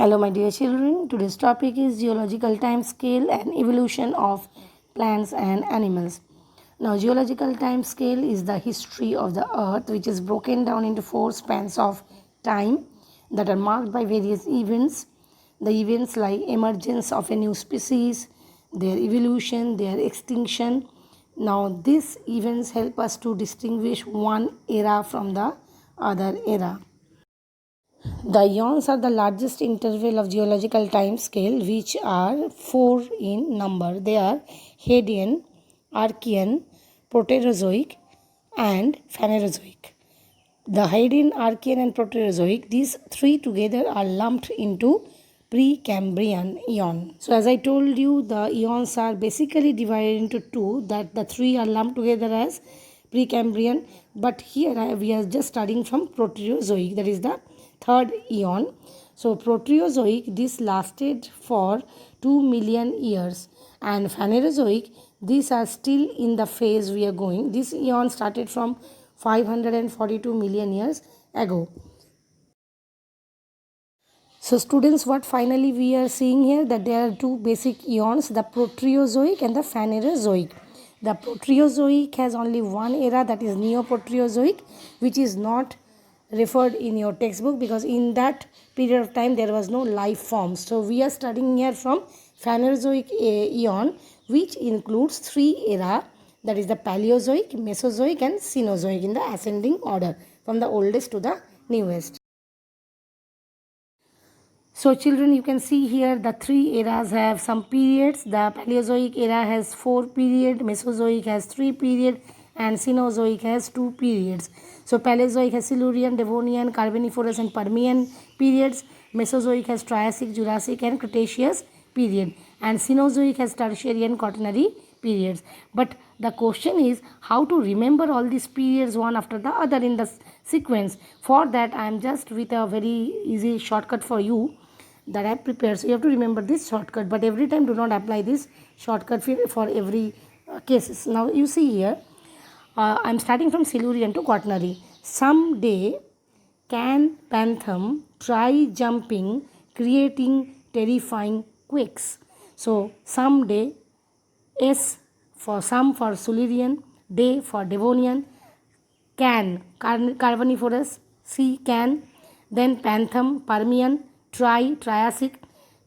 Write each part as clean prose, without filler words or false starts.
Hello my dear children, today's topic is geological time scale and evolution of plants and animals. Now geological time scale is the history of the earth which is broken down into four spans of time that are marked by various events. The events like emergence of a new species, their evolution, their extinction. Now these events help us to distinguish one era from the other era. The eons are the largest interval of geological time scale, which are four in number. They are Hadean, Archean, Proterozoic, and Phanerozoic. The Hadean, Archean, and Proterozoic, these three together are lumped into Precambrian eon. So as I told you, the eons are basically divided into two, that the three are lumped together as Precambrian, but here we are just studying from Proterozoic, that is the third eon. So Proterozoic, this lasted for 2 million years, and Phanerozoic, these are still in the phase we are going. This eon started from 542 million years ago. So students, what finally we are seeing here, that there are two basic eons, the Proterozoic and the Phanerozoic. The Proterozoic has only one era, that is Neoproterozoic, which is not referred in your textbook because in that period of time there was no life forms. So we are studying here from Phanerozoic eon, which includes three era, that is the Paleozoic, Mesozoic and Cenozoic in the ascending order from the oldest to the newest. So children, you can see here the three eras have some periods. The Paleozoic era has 4 periods, Mesozoic has 3 periods and Cenozoic has 2 periods. So Paleozoic has Silurian, Devonian, Carboniferous and Permian periods. Mesozoic has Triassic, Jurassic and Cretaceous period. And Cenozoic has Tertiary and Quaternary periods. But the question is how to remember all these periods one after the other in the sequence. For that I am just with a very easy shortcut for you that I have prepared. So you have to remember this shortcut, but every time do not apply this shortcut for every cases. Now you see here, I am starting from Silurian to Quaternary. Someday can Pantham try jumping, creating terrifying quakes. So someday, S for some for Silurian, day for Devonian, can Carboniferous, C can, then Pantham Permian, Triassic,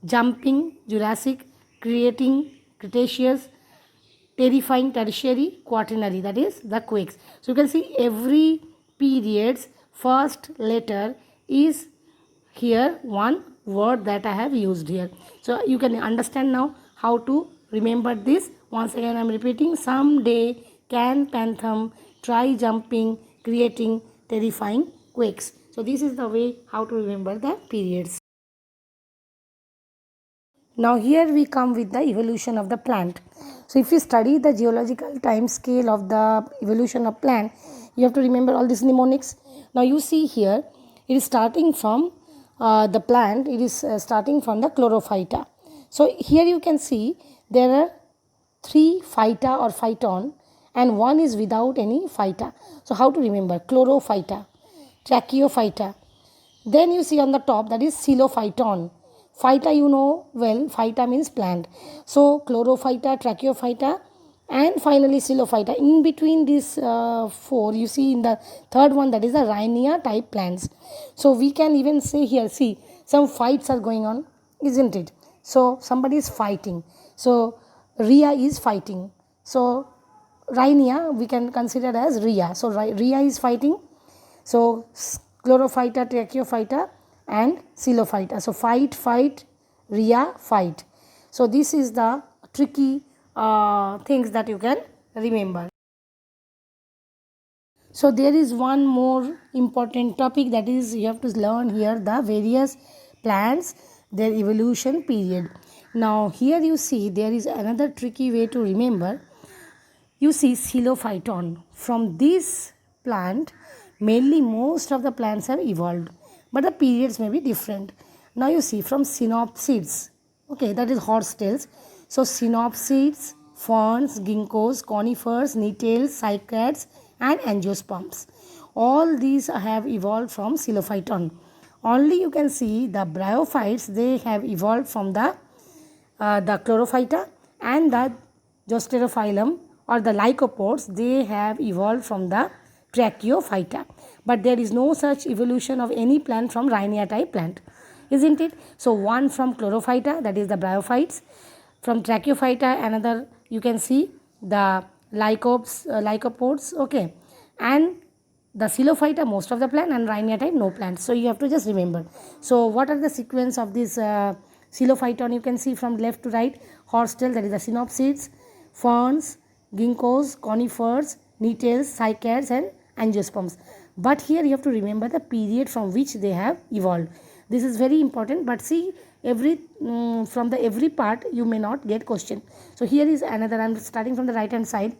jumping Jurassic, creating Cretaceous, terrifying Tertiary, Quaternary, that is the quakes. So you can see every period's first letter is here one word that I have used here. So you can understand now how to remember this. Once again I am repeating, someday can Pantham try jumping, creating terrifying quakes. So this is the way how to remember the periods. Now here we come with the evolution of the plant. So if you study the geological time scale of the evolution of plant, you have to remember all these mnemonics. Now you see here, it is starting from the plant, it is starting from the chlorophyta. So here you can see there are 3 phyta or phyton and one is without any phyta. So how to remember? Chlorophyta, Tracheophyta. Then you see on the top, that is Coelophyton. Phyta you know well, phyta means plant. So chlorophyta, tracheophyta and finally Coelophyta. In between these 4 you see in the third one, that is the Rhynia type plants. So we can even say here, see some fights are going on, isn't it? So somebody is fighting. So Rhea is fighting. So Rhynia we can consider as Rhea. So Rhea is fighting. So chlorophyta, tracheophyta and Coelophyta. So fight, Rhea, fight. So this is the tricky things that you can remember. So there is one more important topic, that is you have to learn here the various plants, their evolution period. Now here you see there is another tricky way to remember. You see Coelophyton. From this plant, mainly most of the plants have evolved, but the periods may be different. Now you see from Synopsids, okay, that is horsetails. So Synopsids, ferns, ginkgos, conifers, nettles, cycads and angiosperms. All these have evolved from Coelophyton. Only you can see the bryophytes, they have evolved from the chlorophyta, and the Zosterophyllum or the lycopods, they have evolved from the Tracheophyta. But there is no such evolution of any plant from Rhynia type plant, isn't it? So one from Chlorophyta, that is the bryophytes. From Tracheophyta, another you can see the lycopods, okay, and the Xylophyta most of the plant, and Rhynia type no plant. So you have to just remember. So what are the sequence of this Xylophyton? You can see from left to right: horsetail, that is the synopsids, ferns, ginkgos, conifers, nettles, cycads, and angiosperms. But here you have to remember the period from which they have evolved. This is very important. But see, from the every part you may not get question. So here is another. I am starting from the right hand side.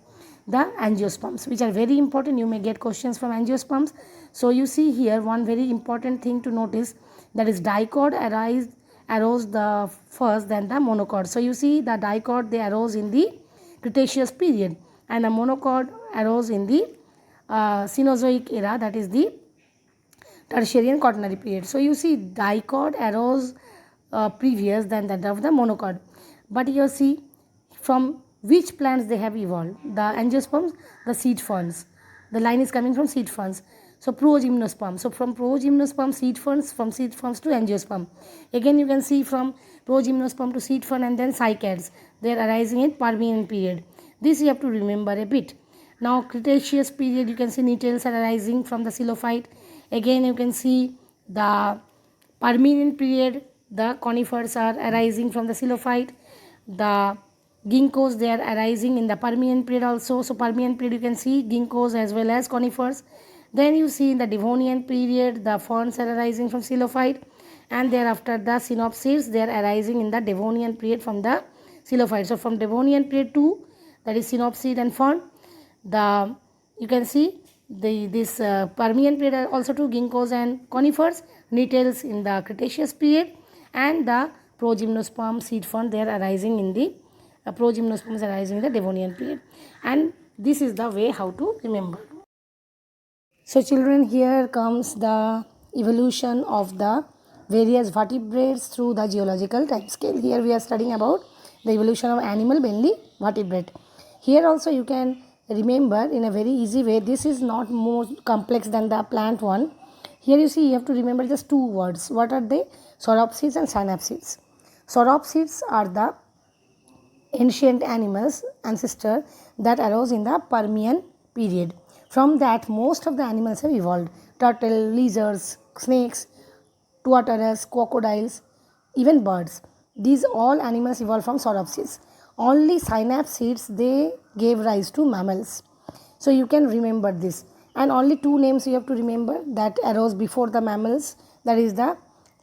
The angiosperms, which are very important, you may get questions from angiosperms. So you see here one very important thing to notice, that is dicot arose the first, then the monocot. So you see the dicot, they arose in the Cretaceous period, and the monocot arose in the Cenozoic era, that is the Tertiary and Quaternary period. So you see dicot arose previous than that of the monocot. But you see from which plants they have evolved. The angiosperms, the seed ferns. The line is coming from seed ferns. So progymnosperm. So from progymnosperm, seed ferns, from seed ferns to angiosperm. Again you can see from progymnosperm to seed fern, and then cycads. They are arising in Permian period. This you have to remember a bit. Now Cretaceous period, you can see nettles are arising from the xylophyte. Again you can see the Permian period, the conifers are arising from the xylophyte. The ginkgos, they are arising in the Permian period also. So Permian period you can see ginkgos as well as conifers. Then you see in the Devonian period the ferns are arising from xylophyte, and thereafter the synopsids, they are arising in the Devonian period from the xylophyte. So from Devonian period to, that is synopsid and fern, the you can see this Permian period also to ginkgos and conifers, nettles in the Cretaceous period, and the progymnosperm seed fern, they are arising in the progymnosperms arising in the Devonian period. And this is the way how to remember. So children, here comes the evolution of the various vertebrates through the geological time scale. Here we are studying about the evolution of animal, mainly vertebrate. Here also you can remember in a very easy way. This is not more complex than the plant one. Here you see you have to remember just two words. What are they? Sauropsids and synapsids. Sauropsids are the ancient animals ancestor that arose in the Permian period. From that, most of the animals have evolved. Turtle, lizards, snakes, tuatara, crocodiles, even birds. These all animals evolved from sauropsids. Only synapsids, they gave rise to mammals. So you can remember this. And only two names you have to remember that arose before the mammals. That is the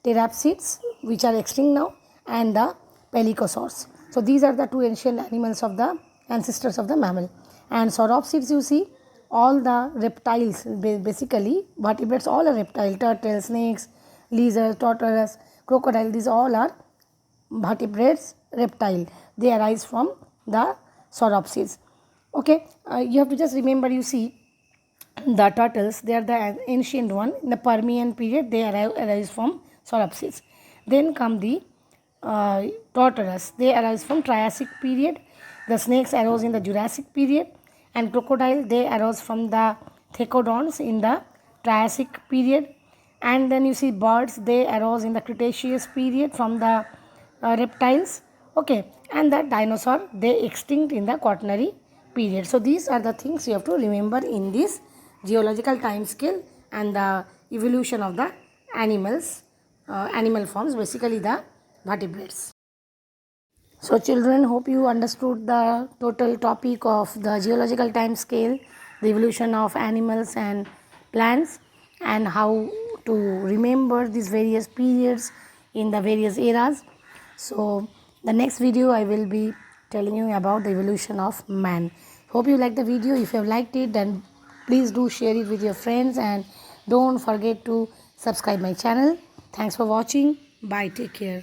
pterapsids, which are extinct now, and the pelycosaurs. So these are the two ancient animals of the ancestors of the mammal. And sauropsids, you see, all the reptiles, basically vertebrates, all are reptile. Turtles, snakes, lizards, tortoise, crocodile, these all are vertebrates, reptile. They arise from the sauropsids. Okay, you have to just remember, you see, the turtles, they are the ancient one. In the Permian period, they arise from sauropsids. Then come the tortoise, they arise from Triassic period. The snakes arose in the Jurassic period, and crocodile, they arose from the thecodonts in the Triassic period. And then you see birds, they arose in the Cretaceous period from the reptiles. Okay, and the dinosaur, they extinct in the Quaternary period. So these are the things you have to remember in this geological time scale and the evolution of the animals, animal forms, basically the vertebrates. So children, hope you understood the total topic of the geological time scale, the evolution of animals and plants, and how to remember these various periods in the various eras. So the next video I will be telling you about the evolution of man. Hope you liked the video. If you have liked it, then please do share it with your friends, and don't forget to subscribe my channel. Thanks for watching. Bye. Take care.